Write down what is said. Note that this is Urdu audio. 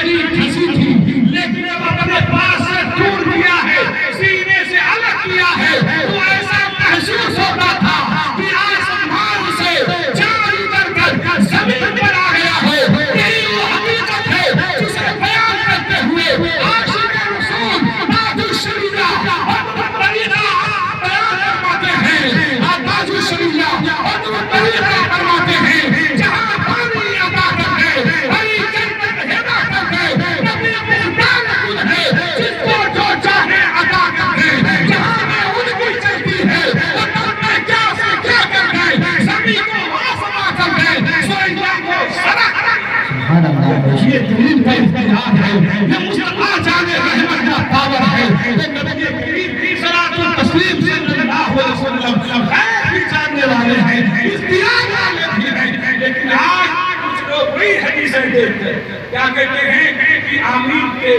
داڑھی کھسی تھی لیکن اب اپنے پاس سے دور کیا ہے، سینے سے الگ کیا ہے، تو ایسا محسوس ہوتا تھا کہ آسمان سے چاند اتر کر زمین پر آ گیا ہے۔ یہی وہ حقیقت ہے جسے بیان کرتے ہوئے عاشق رسول تاج الشریعہ حضرت طریقہ بیان فرماتے ہیں، تاج الشریعہ حضرت طریقہ فرماتے ہیں، جہاں پانی عطا کرتے ہری جنت ہدا کرتے نبی مختار کل ہے جس کو جو چاہے عطا کرتے، جہاں میں ان کی چلتی ہے وہ کرتے کیا سے کیا کرتے، زمین کو آسما کرتے سوریا کو سرک یہ دلیل کا اختیار ہے، یہ مصطفیٰ جان رحمت کا پاور ہے، یہ نبی کریم صلاۃ و تسلیم صلی اللہ علیہ وسلم غیب بھی جاننے والے ہیں، اختیار والے بھی ہیں، لیکن آج کچھ لوگ وہی حدیثیں دیکھتے ہیں، کیا کہتے ہیں کہ آمین کے